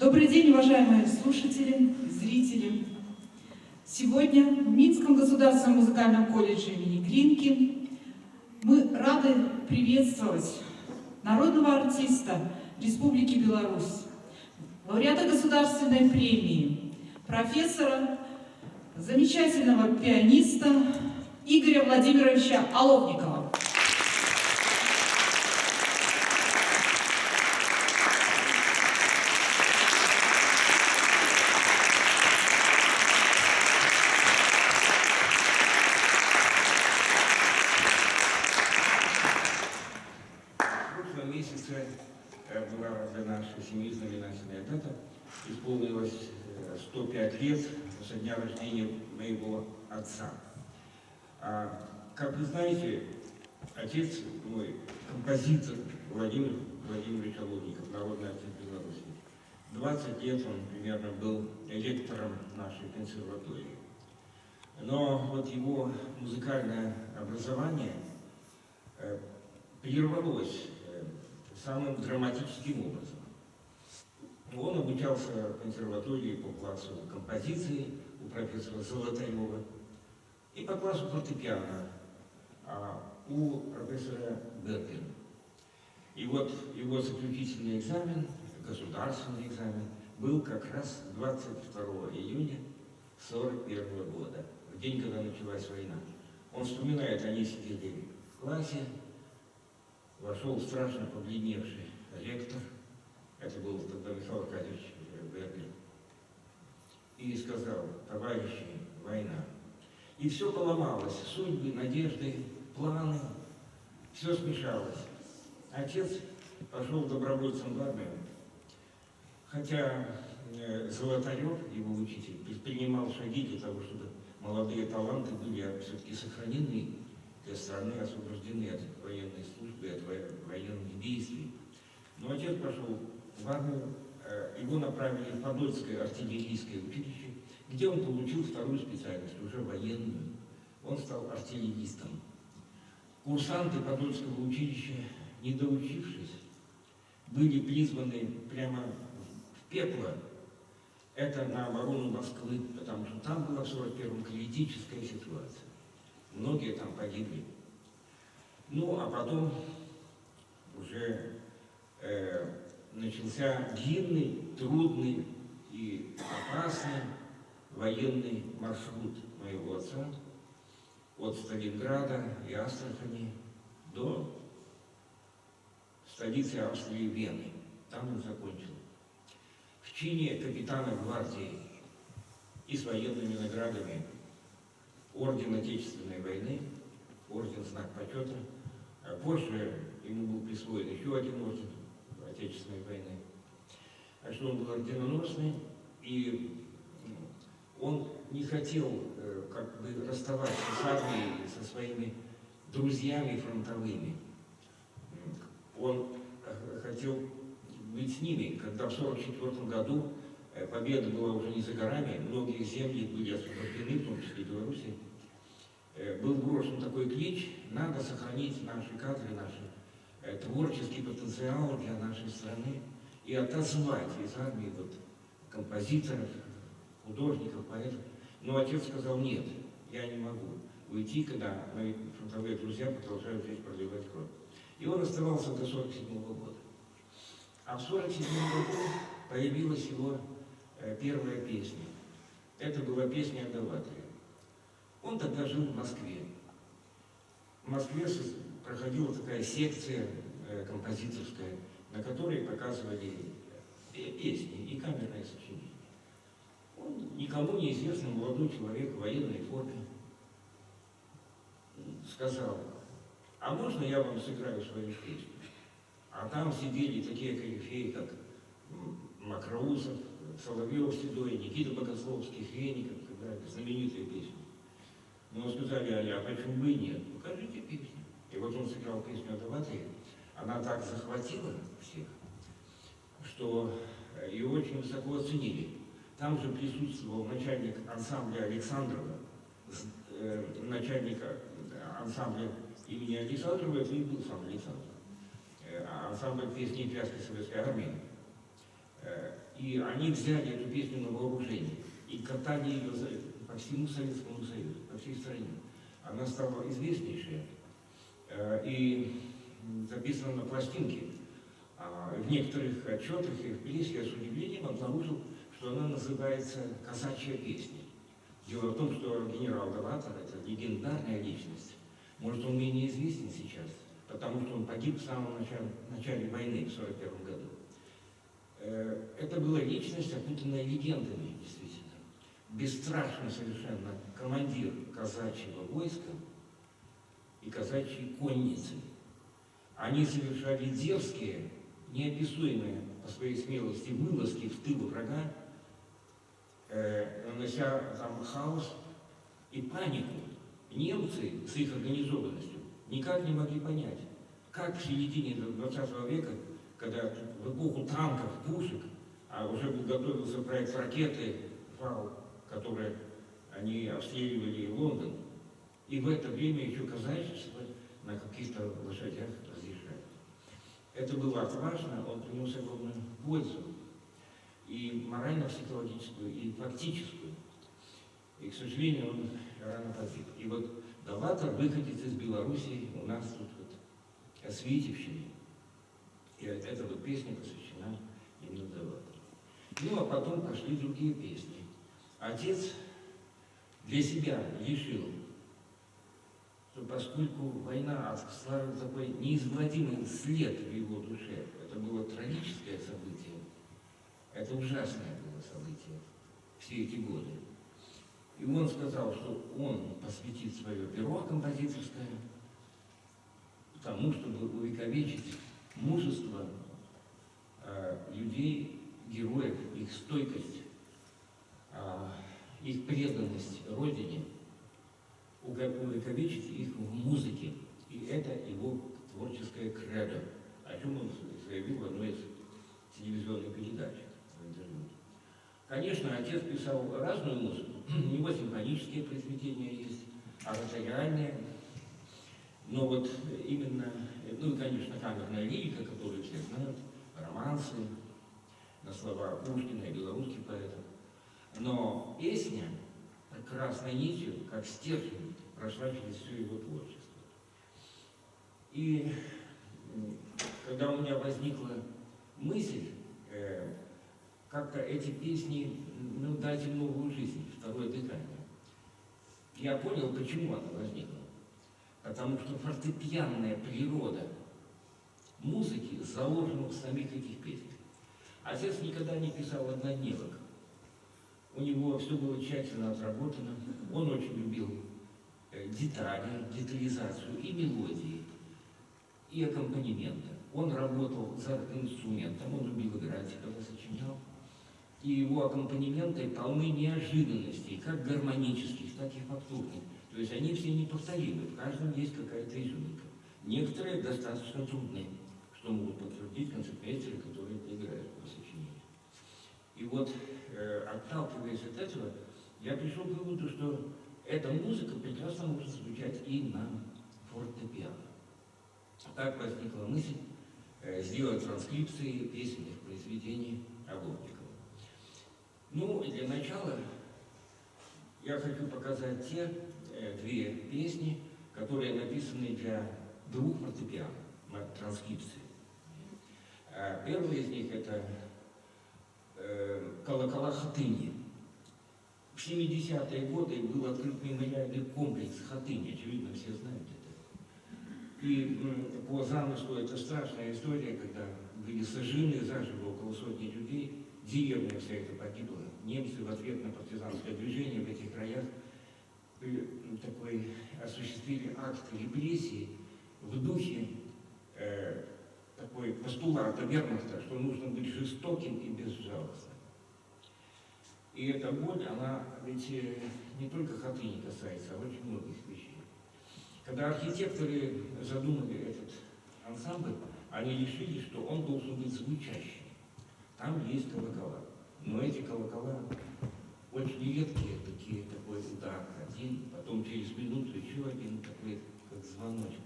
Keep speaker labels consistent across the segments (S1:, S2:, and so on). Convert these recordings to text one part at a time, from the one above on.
S1: Добрый день, уважаемые слушатели, зрители. Сегодня в Минском государственном музыкальном колледже имени Глинки мы рады приветствовать народного артиста Республики Беларусь, лауреата государственной премии, профессора, замечательного пианиста Игоря Владимировича Оловникова.
S2: Была для нашей семьи знаменательная дата. Исполнилось 105 лет со дня рождения моего отца. Как вы знаете, отец мой, композитор Владимир Владимирович Оловников, народный артист Беларуси. 20 лет он примерно был лектором нашей консерватории. Но вот его музыкальное образование прервалось самым драматическим образом. Он обучался в консерватории по классу композиции у профессора Золотарева и по классу фортепиано у профессора Беркина. И вот его заключительный экзамен, государственный экзамен, был как раз 22 июня 1941 года, в день, когда началась война. Он вспоминает, они сидели в классе, вошел страшно побледневший ректор, это был тогда Михаил Аркадьевич Беркин, и сказал: товарищи, война. И все поломалось, судьбы, надежды, планы, все смешалось. Отец пошел добровольцем в армию, хотя Золотарев, его учитель, предпринимал шаги для того, чтобы молодые таланты были все-таки сохранены для страны, освобождены от военной службы, от военных действий. Но отец пошел в армию, его направили в Подольское артиллерийское училище, где он получил вторую специальность, уже военную. Он стал артиллеристом. Курсанты Подольского училища, не доучившись, были призваны прямо в пекло. Это на оборону Москвы, потому что там была в 1941-м критическая ситуация. Многие там погибли. Ну, а потом уже начался длинный, трудный и опасный военный маршрут моего отца от Сталинграда и Астрахани до столицы Австрии Вены. Там он закончил. В чине капитана гвардии и с военными наградами орден Отечественной войны, орден Знак почета. А позже ему был присвоен еще один орден Отечественной войны. А что он был орденоносный, и он не хотел как бы расставаться с армией, со своими друзьями фронтовыми. Он хотел быть с ними, когда в 1944 году победа была уже не за горами, многие земли были освобождены, в том числе Беларуси. Был брошен такой клич: надо сохранить наши кадры, наш творческий потенциал для нашей страны и отозвать из армии вот композиторов, художников, поэтов. Но отец сказал: нет, я не могу уйти, когда мои фронтовые друзья продолжают здесь проливать кровь. И он оставался до 1947 года. А в 1947 году появилась его первая песня. Это была песня «Адалатрия». Он тогда жил в Москве. В Москве проходила такая секция композиторская, на которой показывали песни и камерное сочинение. Он никому неизвестный молодой человек в военной форме сказал: а можно я вам сыграю свою песню? А там сидели такие корифеи, как Макроусов, Соловьев, Седой, Никита Богословский, Хреников, знаменитые песни. Но сказали: а почему бы и нет? Покажите песню. И вот он сыграл песню «Адалатрия». Она так захватила всех, что ее очень высоко оценили. Там же присутствовал начальник ансамбля Александрова, начальник ансамбля имени Александрова, это и был сам Александров. Ансамбль песни и пляски Советской армии. И они взяли эту песню на вооружение и катали ее по всему Советскому Союзу, по всей стране. Она стала известнейшей и записана на пластинке. В некоторых отчетах и в прессе я с удивлением обнаружил, что она называется «Казачья песня». Дело в том, что генерал Довлатов – это легендарная личность. Может, он менее известен сейчас, потому что он погиб в самом начале войны в 1941 году. Это была личность, окутанная легендами, действительно. Бесстрашный совершенно командир казачьего войска и казачьей конницы. Они совершали дерзкие, неописуемые по своей смелости вылазки в тыл врага, нанося там хаос и панику. Немцы с их организованностью никак не могли понять, как в середине 20 века, когда в эпоху танков, пушек, а уже готовился проект ракеты «Вал», которой они обстреливали Лондон, и в это время еще казачество на каких-то лошадях разъезжает. Это было отважно, он принес огромную пользу, и морально-психологическую, и фактическую. И, к сожалению, он рано погиб. И вот Довлатов, выходец из Белоруссии, у нас тут вот Освитевщине. И эта вот песня посвящена именно Довлатову. Ну, а потом пошли другие песни. Отец для себя решил, что поскольку война оставила такой неизгладимый след в его душе, это было трагическое событие, это ужасное было событие все эти годы. И он сказал, что он посвятит свое перо композиторское тому, чтобы увековечить мужество людей, героев, их стойкость, их преданность Родине, увековечить их в музыке. И это его творческое кредо, о чем он заявил в одной из телевизионных передач. Конечно, отец писал разную музыку. У него симфонические произведения есть, ораториальные. Но вот именно, ну и, конечно, камерная лирика, которую все знают, романсы на слова Пушкина и белорусских поэтов. Но песня красной нитью, как стержень, прошла через все его творчество. И когда у меня возникла мысль как-то эти песни, ну, дать им новую жизнь, второе дыхание, я понял, почему она возникла. Потому что фортепианная природа музыки заложена в самих этих песнях. Отец никогда не писал однодневок. У него все было тщательно отработано. Он очень любил детали, детализацию и мелодии, и аккомпанемента. Он работал за инструментом, он любил играть, когда сочинял. И его аккомпанементы полны неожиданностей, как гармонических, так и фактурных. То есть они все неповторимы, в каждом есть какая-то изюминка. Некоторые достаточно трудные, что могут подтвердить концертмейстеры, которые играют по сочинению. И вот, отталкиваясь от этого, я пришел к выводу, что эта музыка прекрасно может звучать и на фортепиано. Так возникла мысль сделать транскрипции песенных произведений Орловникова. Ну, для начала я хочу показать те две песни, которые написаны для двух фортепиано, транскрипции. Первый из них – это «Колокола Хатыни». В 70-е годы был открыт мемориальный комплекс Хатыни, очевидно, все знают это. И по замыслу это страшная история, когда были сожжены заживо около сотни людей, деревня вся эта погибла. Немцы в ответ на партизанское движение в этих краях такой осуществили акт репрессий в духе такой постулата вермахта, что нужно быть жестоким и безжалостным. И эта боль, она ведь не только Хатыни касается, а очень многих вещей. Когда архитекторы задумали этот ансамбль, они решили, что он должен быть звучащим. Там есть колокола. Но эти колокола очень редкие, такой удар один, потом через минуту еще один такой, как звоночек.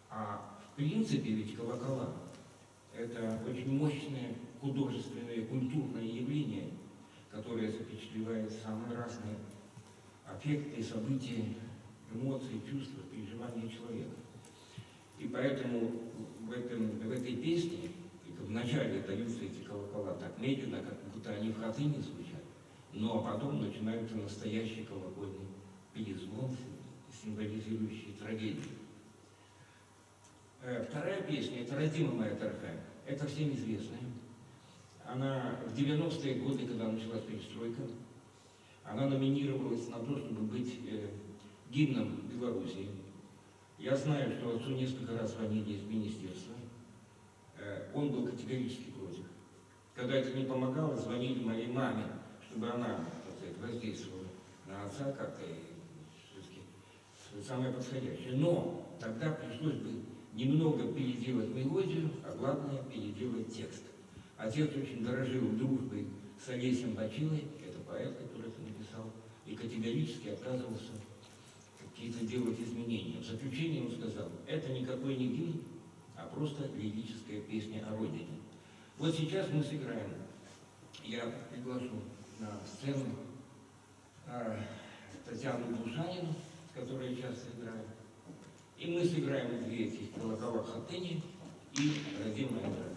S2: А в принципе ведь колокола – это очень мощные художественное, культурное явление, которое запечатлевает самые разные аффекты, события, эмоции, чувства, переживания человека. И поэтому в этой песне, в начале даются эти колокола так медленно, как будто они в хатыне звучат, ну а потом начинаются настоящие колокольный перезвон, символизирующий трагедию. Вторая песня – это «Родима моя дорогая». Это всем известная. Она в 90-е годы, когда началась перестройка, она номинировалась на то, чтобы быть гимном Белоруссии. Я знаю, что отцу несколько раз звонили из министерства. Он был категорически против. Когда это не помогало, звонили моей маме, чтобы она, так сказать, воздействовала на отца как-то самое подходящее. Но тогда пришлось бы немного переделать мелодию, а главное переделать текст. Отец очень дорожил дружбой с Олесем Бачилой, это поэт, который это написал, и категорически отказывался какие-то делать изменения. В заключение он сказал, это никакой не гимн, а просто лирическая песня о родине. Вот сейчас мы сыграем, я приглашу на сцену Татьяну Душанину, с которой я часто играю, и мы сыграем две этих колокола хатыни и «Родима моя дорогая».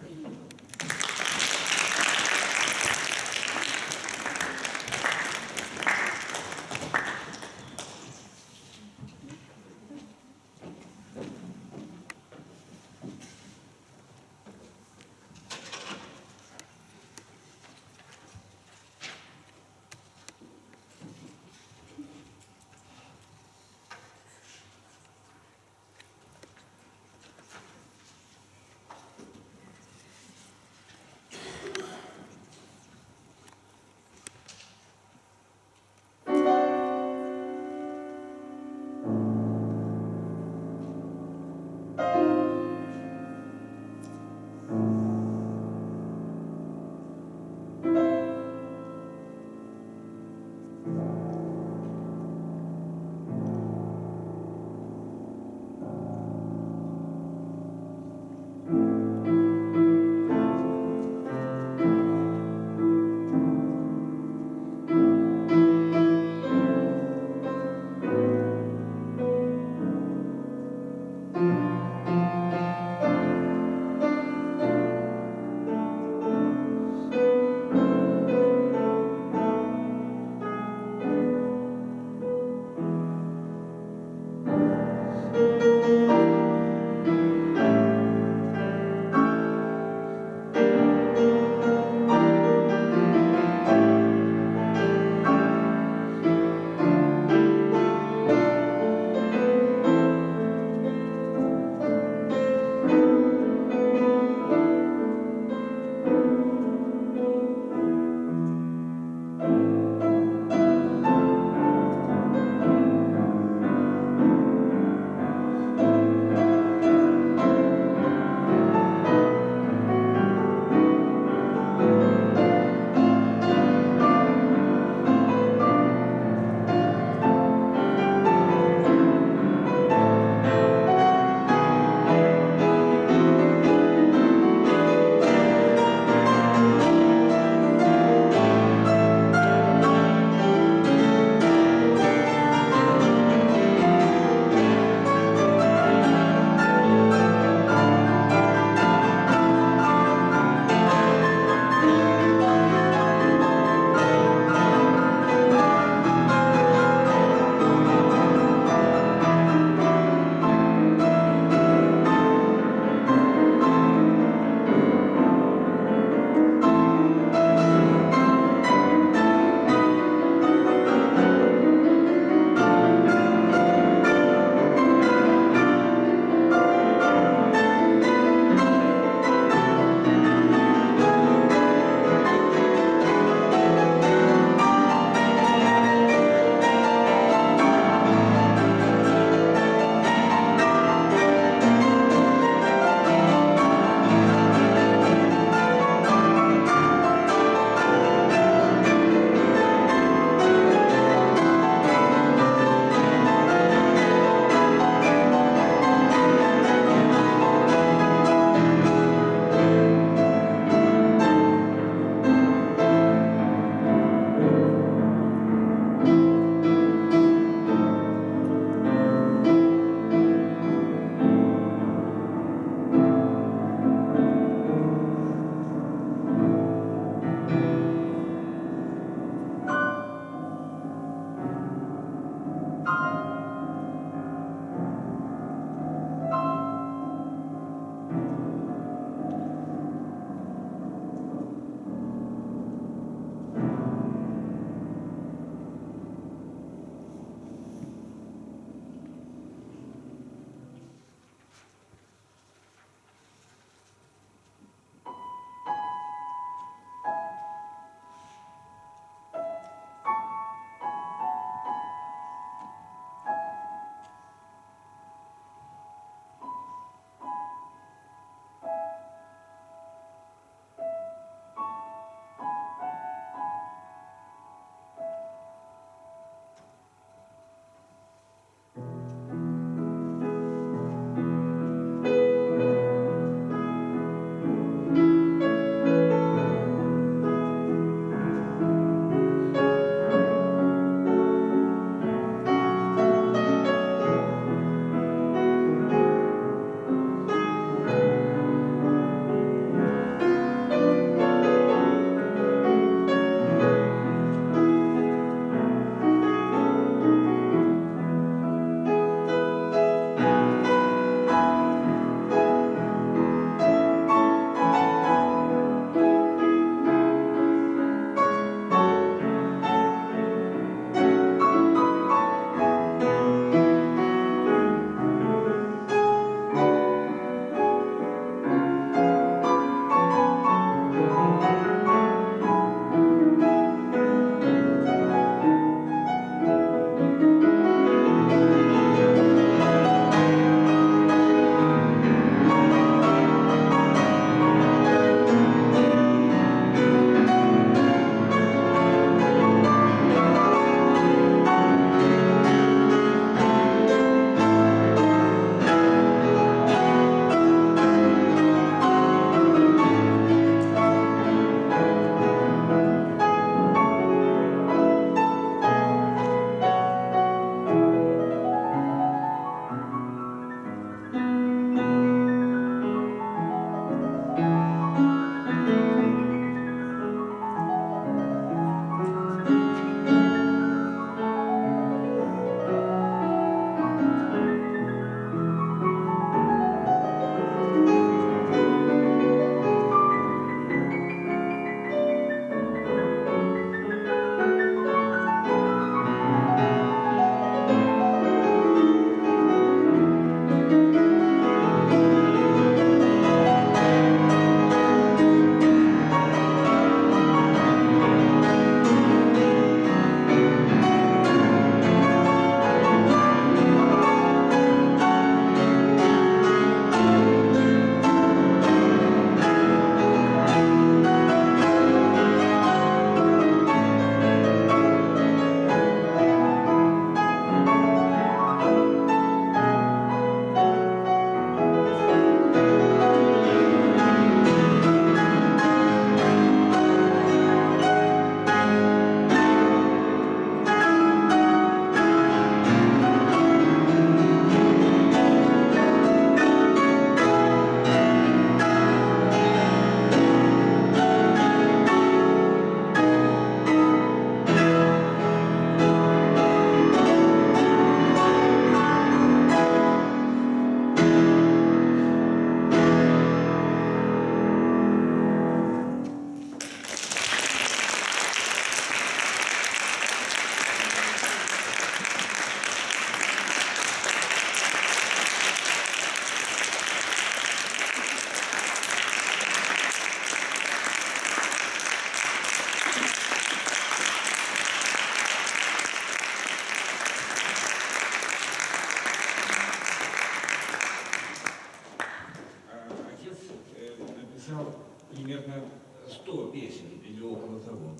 S2: 100 песен или около того.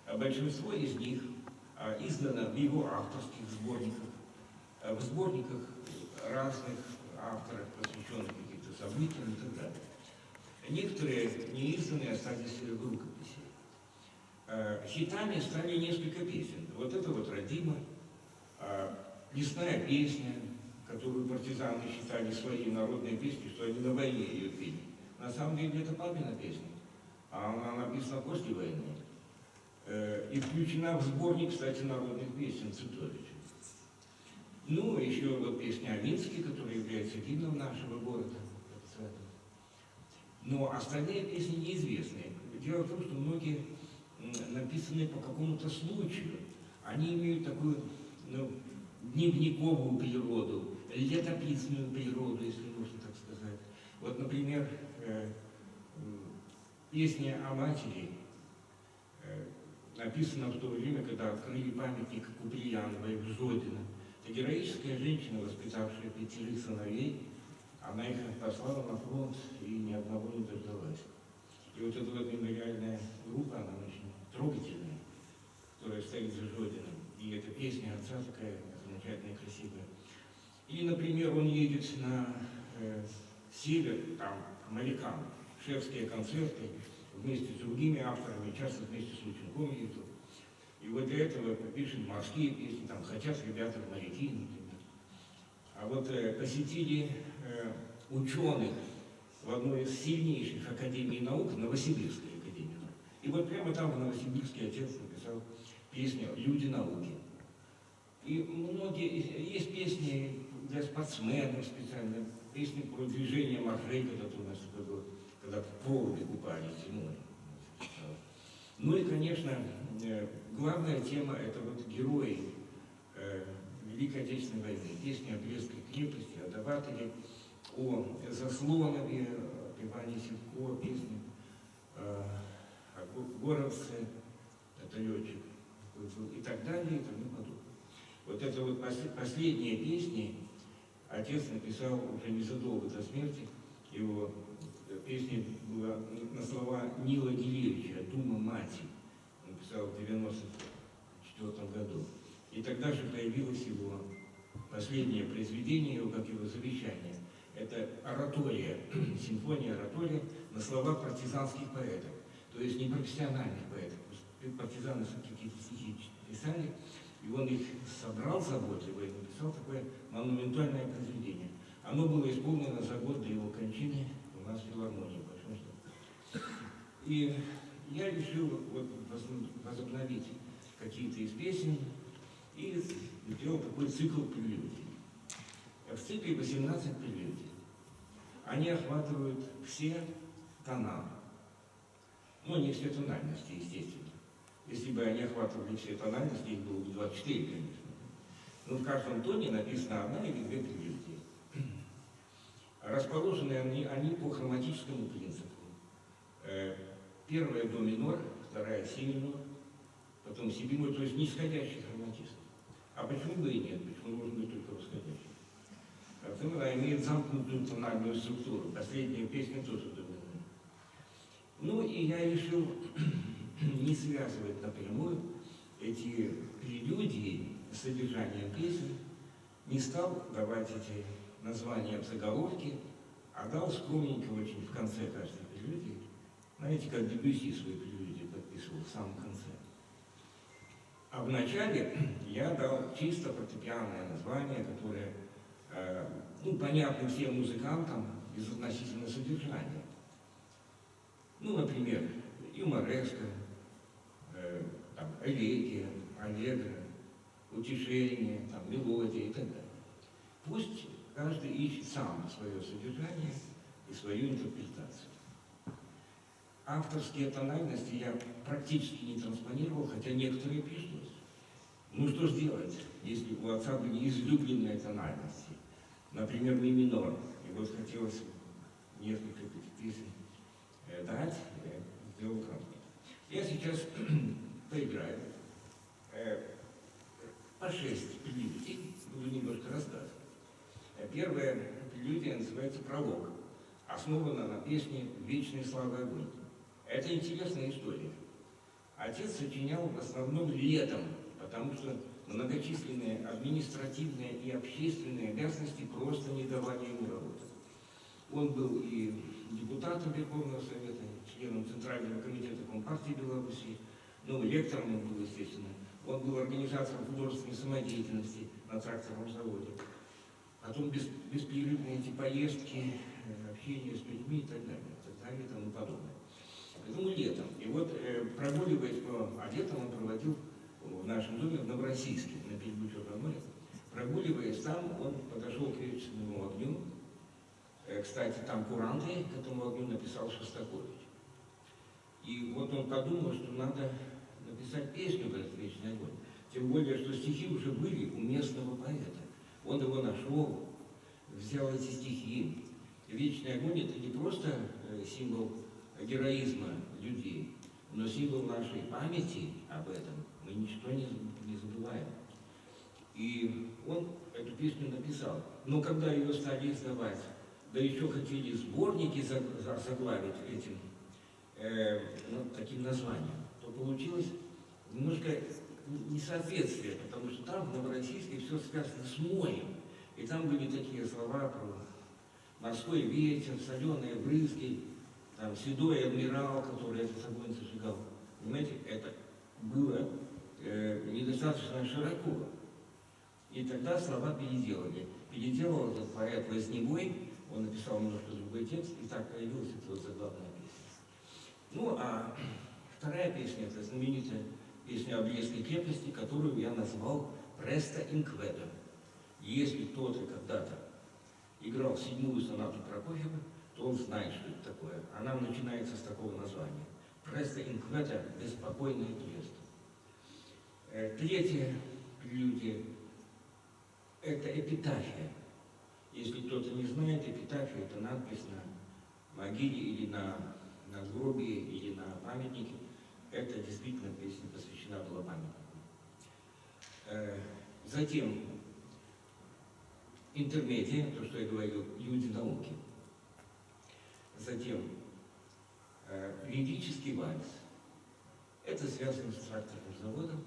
S2: А большинство из них издано в его авторских сборниках, в сборниках разных авторов, посвященных каким-то событиям и так далее. Некоторые неизданные остались в рукописи. Хитами стали несколько песен. Вот это вот «Родима», «Лесная песня», которую партизаны считали своей народной песней, что они на войне ее пели. На самом деле это папина песня, а она написана после войны. И включена в сборник, кстати, народных песен Цитовича. Ну, еще вот песня о Минске, которая является гимном нашего города. Но остальные песни неизвестные. Дело в том, что многие написаны по какому-то случаю. Они имеют такую дневниковую природу, летописную природу, если можно так сказать. Вот, например, песня о матери написана в то время, когда открыли памятник Куприяновой в Жодино. Это героическая женщина, воспитавшая 5 сыновей. Она их послала на фронт и ни одного не дождалась. И вот эта вот мемориальная группа, она очень трогательная, которая стоит за Жодином. И эта песня отца такая замечательная, красивая. Или, например, он едет на север, там, к морякам, шефские концерты, вместе с другими авторами, часто вместе с Лученком ездил. И вот для этого пишет морские песни, там, хотят ребята в моряки, например. А вот посетили ученых в одной из сильнейших академий наук, Новосибирской академии наук. И вот прямо там в Новосибирске отец написал песню «Люди науки». И многие, есть песни для спортсменов специально, песни про движение моржей, когда-то у нас это было, когда в проруби купались зимой. Ну и, конечно, главная тема – это вот герои Великой Отечественной войны. Песни о Брестской крепости, о Давателе, о Заслонове, о Иване Сивко, песни о Горовце, это летчик, и так далее, и тому подобное. Вот это вот последние песни отец написал уже незадолго до смерти. Его песня была на слова Нила Гилевича «Дума мати». Он писал в 1994 году. И тогда же появилось его последнее произведение, его, как его завещание. Это оратория, симфония-оратория на слова партизанских поэтов. То есть не профессиональных поэтов. Партизаны какие-то стихи писали, и он их собрал заботливо и написал такое монументальное произведение. Оно было исполнено за год до его кончины у нас в филармонии, потому что... И я решил вот возобновить какие-то из песен и сделал такой цикл прелюдий. В цикле 18 прелюдий. Они охватывают все тона. Ну, не все тональности, естественно. Если бы они охватывали все тональности, их было бы 24, конечно. Но в каждом тоне написано одна или две прелюдии. Расположены они по хроматическому принципу. Первая до минор, вторая си минор, потом си бемоль, то есть нисходящий хроматизм. А почему бы и нет? Почему должен быть только восходящий? Потом она имеет замкнутую тональную структуру. Последняя песня тоже до минор. Ну и я решил не связывать напрямую эти прелюдии с содержанием песен, не стал давать эти названия в заголовке, а дал скромненько очень в конце каждой прелюдии. Знаете, как Дебюсси свои прелюдии подписывал в самом конце. А в начале я дал чисто фортепианное название, которое понятно всем музыкантам безотносительно содержания. Ну, например, юмореска, элегия, аллегро, утешение, мелодия и так далее. Пусть каждый ищет сам свое содержание и свою интерпретацию. Авторские тональности я практически не транспонировал, хотя некоторые пришлось. Ну что ж делать, если у отца были излюбленные тональности, например, ми минор, и вот хотелось несколько песен дать, я сделал транспорт. Я сейчас поиграю по 6 прелюдий, буду немножко рассказывать. Первая прелюдия называется «Пролог», основана на песне «Вечной славы огонь». Это интересная история. Отец сочинял в основном летом, потому что многочисленные административные и общественные обязанности просто не давали ему работать. Он был и депутатом Верховного Совета, членом Центрального комитета Компартии Беларуси, ну, лектором он был, естественно. Он был организатором художественной самодеятельности на тракторном заводе. Потом беспрерывные эти поездки, общение с людьми и так далее и тому подобное. Поэтому летом. И вот прогуливаясь летом он проводил в нашем доме в Новороссийске, на берегу Черного моря. Прогуливаясь там, он подошел к вечному огню. Кстати, там куранты к этому огню написал Шостакович. И вот он подумал, что надо написать песню про этот вечный огонь. Тем более, что стихи уже были у местного поэта. Он его нашел, взял эти стихи. Вечный огонь – это не просто символ героизма людей, но символ нашей памяти об этом. Мы ничто не забываем. И он эту песню написал. Но когда ее стали издавать, да еще хотели сборники заглавить этим таким названием, то получилось немножко несоответствие, потому что там в Новороссийске все связано с морем. И там были такие слова про морской ветер, соленые брызги, там, седой адмирал, который этот огонь зажигал. Понимаете, это было недостаточно широко. И тогда слова переделали. Переделал этот поэт Возневой, он написал немножко другой текст, и так появилась эта вот заглавная песня. Ну, а вторая песня, это знаменитая песня о Брестской крепости, которую я назвал «Presto Inqueto». Если кто-то когда-то играл седьмую сонату Прокофьева, то он знает, что это такое. Она начинается с такого названия. «Presto Inqueto» – «Беспокойное место». Третья прелюдия – это эпитафия. Если кто-то не знает, эпитафия – это надпись на могиле или на надгробии или на памятнике. Это действительно песня посвящена была памятнику. Затем интермедия, то, что я говорил, люди науки. Затем лирический вальс. Это связано с тракторным заводом.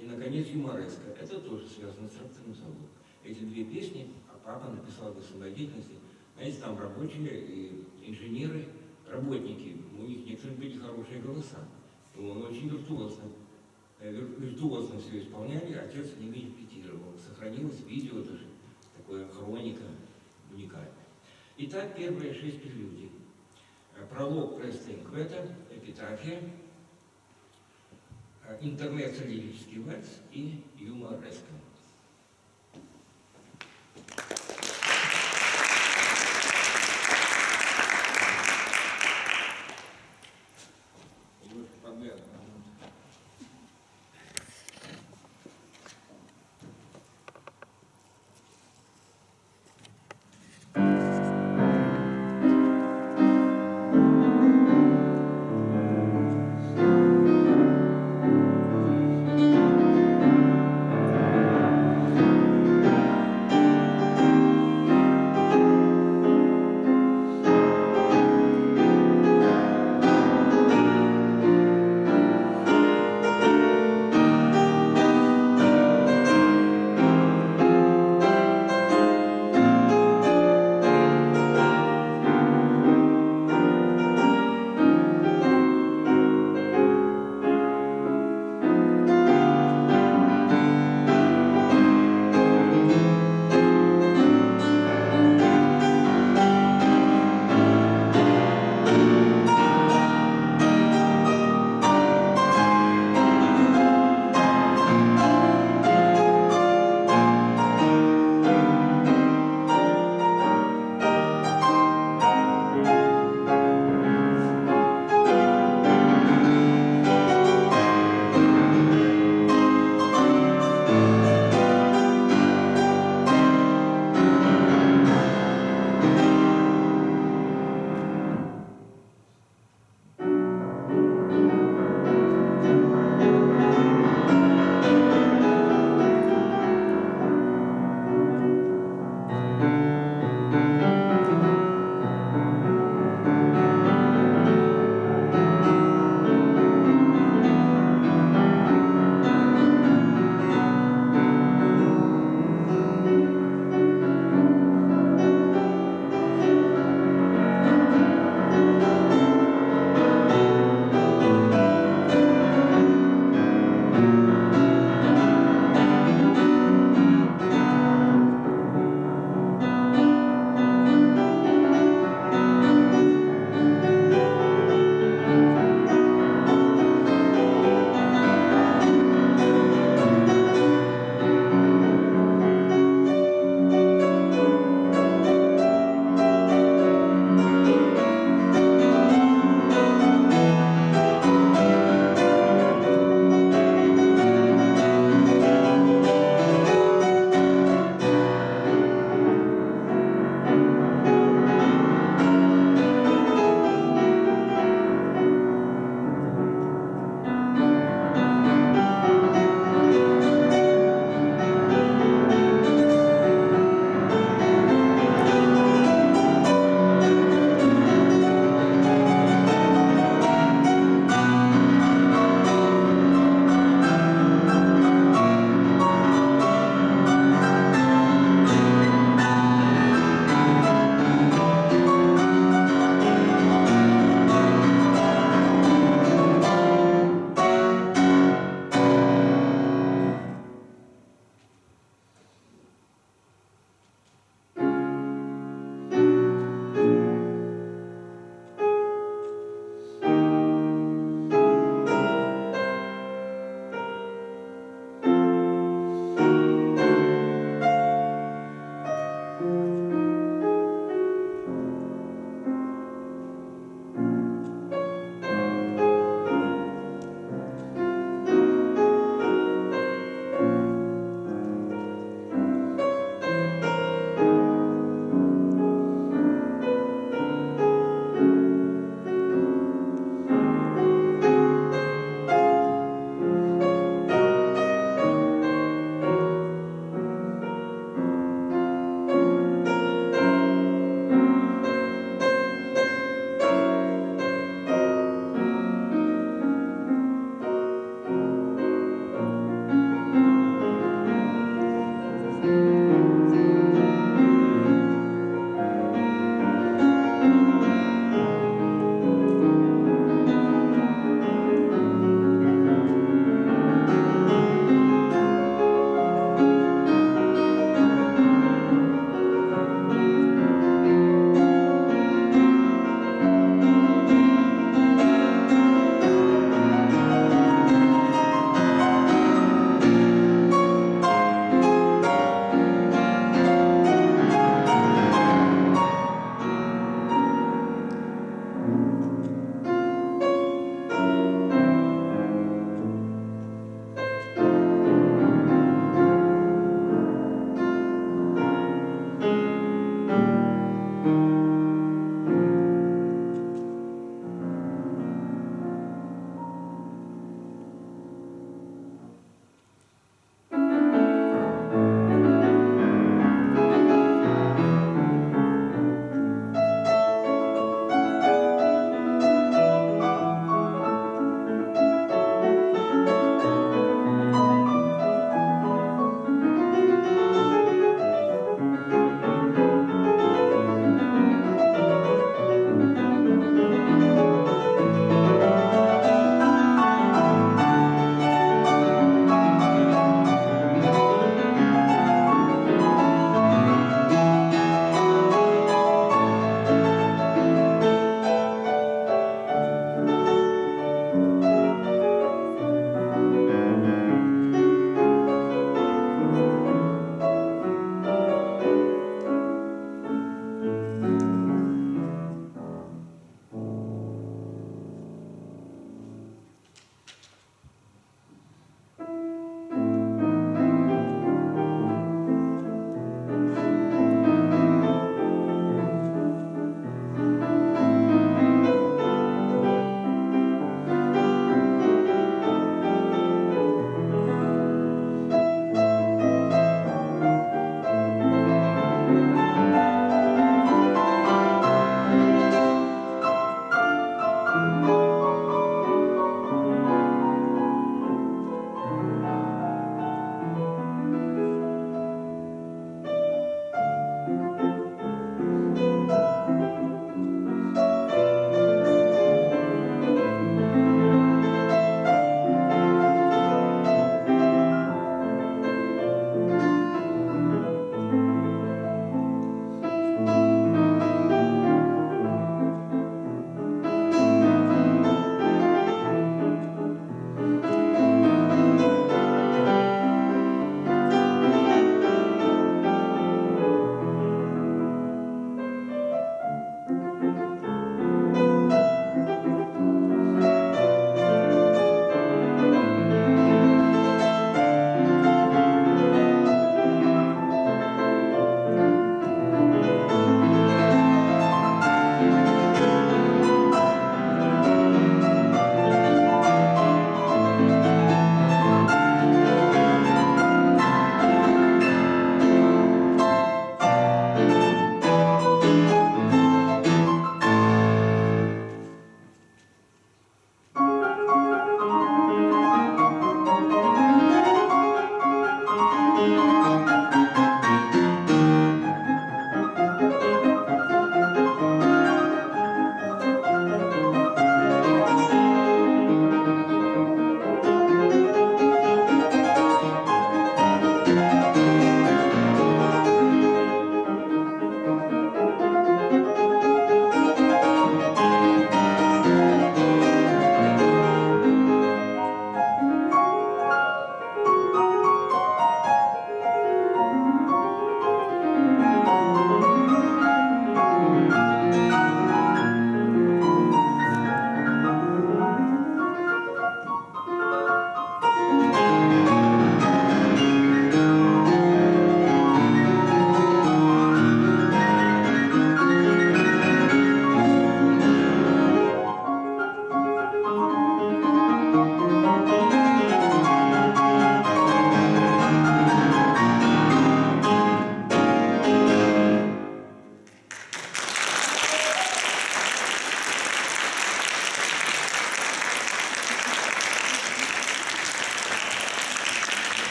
S2: И, наконец, юмореска. Это тоже связано с тракторным заводом. Эти две песни папа написал для самодеятельности. Знаете, там рабочие и инженеры, работники, у них некоторые были хорошие голоса. И он очень виртуозно все исполняли, отец с ними репетировал. Сохранилось видео даже, такое хроника уникальная. Итак, первые 6 прелюдий. Пролог «Presto Inqueto», эпитафия, интермеццо лирический вальс и юмореска.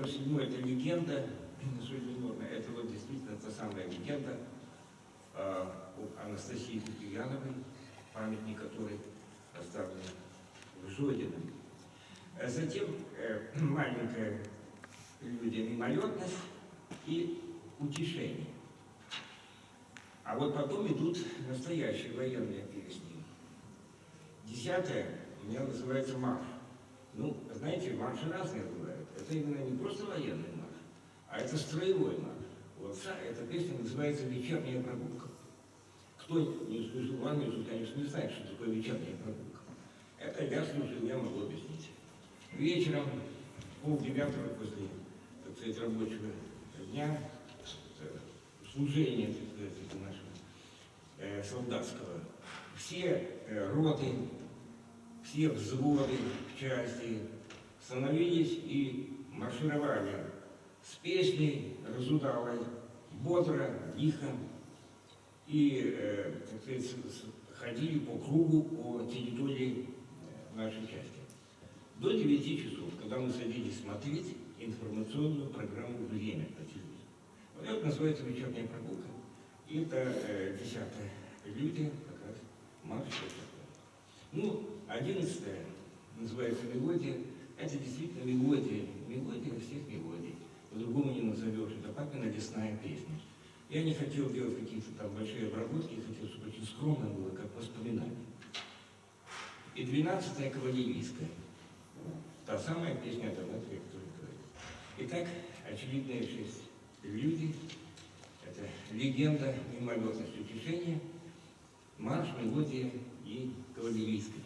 S2: 7 это легенда, это вот действительно та самая легенда об Анастасии Куприяновой, памятник которой поставлен в Жодино. Затем маленькая прелюдия «Мимолетность» и «Утешение». А вот потом идут настоящие военные песни. 10-я у меня называется «Марш». Ну, знаете, марши разные бывают. Это именно не просто военный марш, а это строевой марш. Вот эта песня называется «Вечерняя прогулка». Кто не служил в армии, тот, конечно, не знает, что такое вечерняя прогулка. Это я служил, я могу объяснить. Вечером, 8:30 после, так сказать, рабочего дня, служения, так сказать, нашего солдатского, все роты, все взводы в части становились и маршировали с песней разудалой, бодро, лихо, и, так сказать, ходили по кругу по территории нашей части. До 9 часов, когда мы садились смотреть информационную программу «Время» по телевизору. Вот это называется «Вечерняя прогулка». И это 10-я прелюдия, как раз марш. Ну, 11-я называется «Мелодия». Это действительно мелодия, мелодия всех мелодий. По-другому не назовешь. Это папина лесная песня. Я не хотел делать какие-то там большие обработки, я хотел, чтобы очень скромно было, как воспоминание. И 12-я кавалерийская. Та самая песня о Донбассе, о которой говорит. Итак, очевидные 6 прелюдий. Это легенда, мимолетность, утешение, марш, мелодия и кавалерийская.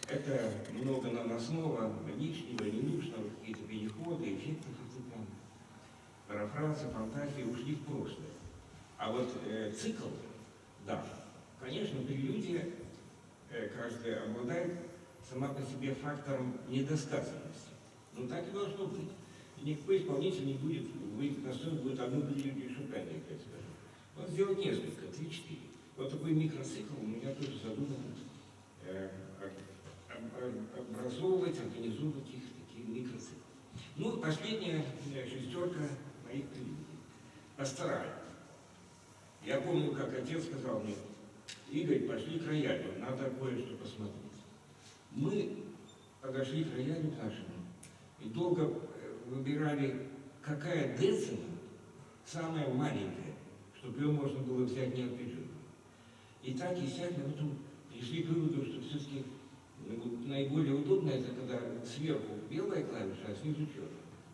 S2: Это много наносного, лишнего, ненужного, какие-то переходы, эффекты фортепиано. Парафразы, фантазии ушли в прошлое. А вот цикл, да, конечно, прелюдия каждая обладает сама по себе фактором недосказанности. Но так и должно быть. И никакой исполнитель не будет выйти на сцену, будет одну прелюдию Шопена играть, скажем. Он сделает несколько, 3-4. Вот такой микроцикл у меня тоже задуман образовывать, организовывать их, такие микроциклы. Ну, последняя шестерка моих прелюдий. Пастораль. Я помню, как отец сказал мне: Игорь, пошли к роялю, надо кое-что посмотреть. Мы подошли к роялю нашему и долго выбирали, какая децима самая маленькая, чтобы ее можно было взять неопределенно. И так и сяк, мы потом пришли к выводу, что все-таки наиболее удобно это, когда сверху белая клавиша, а снизу черная.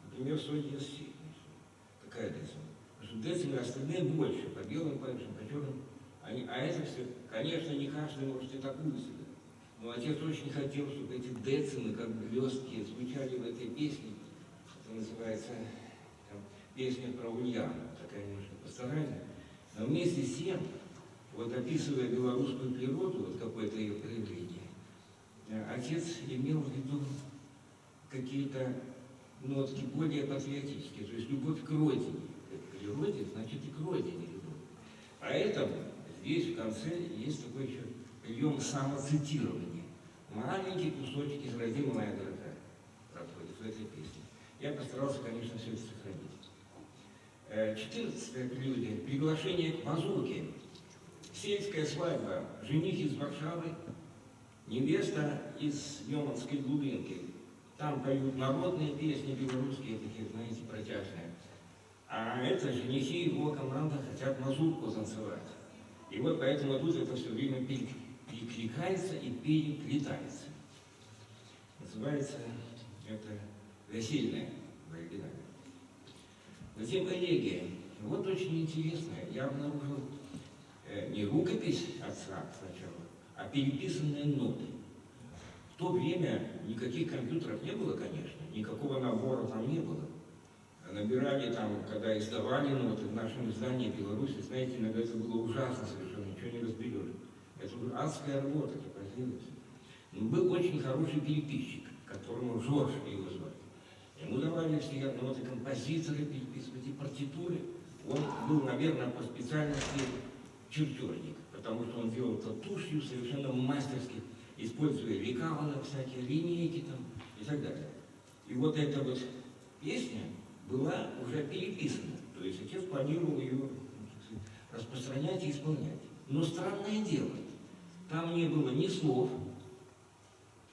S2: Например, соль диез си. Такая децима. Потому что децимы остальные больше, по белым клавишам, по черным. А это все, конечно, не каждый может и такую себе. Но отец очень хотел, чтобы эти децимы, как блестки, звучали в этой песне. Это называется там, песня про Ульяну, такая немножко пасторальная. Но вместе с тем, вот описывая белорусскую природу, вот какое-то ее проявление, отец имел в виду какие-то нотки более патриотические, то есть любовь к родине. К природе, значит и к родине любовь. Поэтому здесь в конце есть такой еще прием самоцитирования. Маленький кусочек из «Родима моя дорогая» проходит в этой песне. Я постарался, конечно, все это сохранить. 14-я прелюдия. Приглашение к мазурке. Сельская свадьба. Жених из Варшавы, невеста из Неманской глубинки. Там поют народные песни белорусские, такие, знаете, протяжные. А это женихи и его команда хотят мазурку танцевать. И вот поэтому тут это все время перекликается и переплетается. Называется это весельное в оригинале. Затем элегия. Вот очень интересная. Я обнаружил не рукопись отца сначала, а переписанные ноты. В то время никаких компьютеров не было, конечно, никакого набора там не было. Набирали там, когда издавали ноты в нашем издании в Беларуси, знаете, иногда это было ужасно совершенно, ничего не разберешь. Это уже адская работа, это поделилось. Но был очень хороший переписчик, которому Жорж его звали. Ему давали все ноты композиторы переписывать и партитуры. Он был, наверное, по специальности чертежник, потому что он делал это тушью совершенно мастерски, используя лекала, всякие линейки там и так далее. И вот эта вот песня была уже переписана, то есть отец планировал ее распространять и исполнять. Но странное дело, там не было ни слов,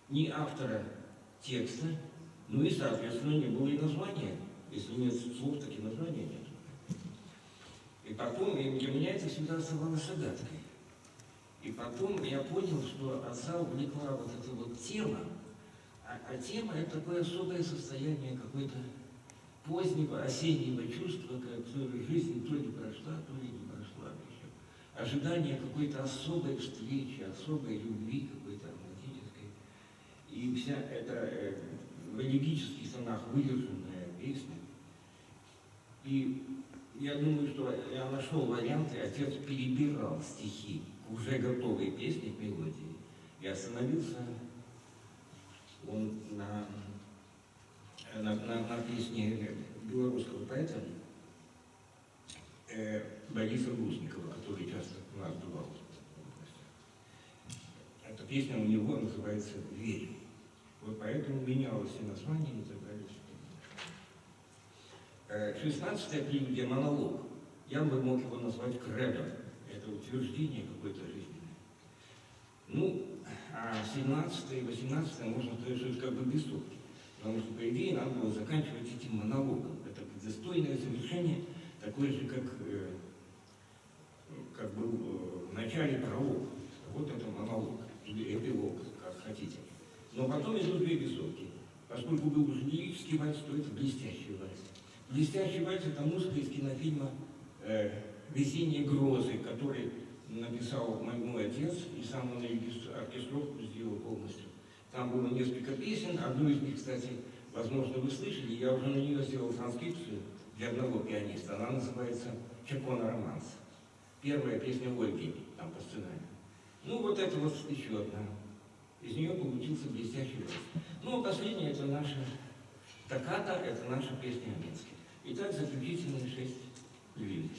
S2: ни автора текста, ну и, соответственно, не было и названия. Если нет слов, так и названия нет. И потом, и для меня это всегда оставалось загадкой. И потом я понял, что отца увлекла вот эта вот тема, а тема — это такое особое состояние какой-то позднего осеннего чувства, которое жизнь то ли прошла, то ли не прошла еще. Ожидание какой-то особой встречи, особой любви какой-то романтической. И вся эта в элегических тонах выдержанная песня. И я думаю, что я нашел варианты, отец перебирал стихи к уже готовой песне, к мелодии, и остановился он на песне белорусского поэта Бориса Гусникова, который часто у нас бывал. Эта песня у него называется «Верю». Вот поэтому менялось и название, и так далее. 16-я прелюдия — монолог. Я бы мог его назвать кредо. Это утверждение какое-то жизненное. Ну, а 17-я и 18-я можно сказать, что это как бы бессовки. Потому что, по идее, надо было заканчивать этим монологом. Это достойное завершение, такое же, как был в начале пролог. Вот это монолог, или эпилог, как хотите. Но потом идут две бессовки. Поскольку был уже лирический вальс, то это блестящий вальс. Блестящий вальс — это музыка из кинофильма «Весенние грозы», который написал мой отец, и сам он оркестровку сделал полностью. Там Там было несколько песен, одну из них, кстати, возможно, вы слышали, я уже на нее сделал транскрипцию для одного пианиста. Она называется «Чакона романс». Первая песня Ольги, там по сценарию. Ну, вот это вот еще одна. Из нее получился блестящий голос. Ну, а последняя — это наша токката, это наша песня о Минске. Итак, заключительные 6 любимых.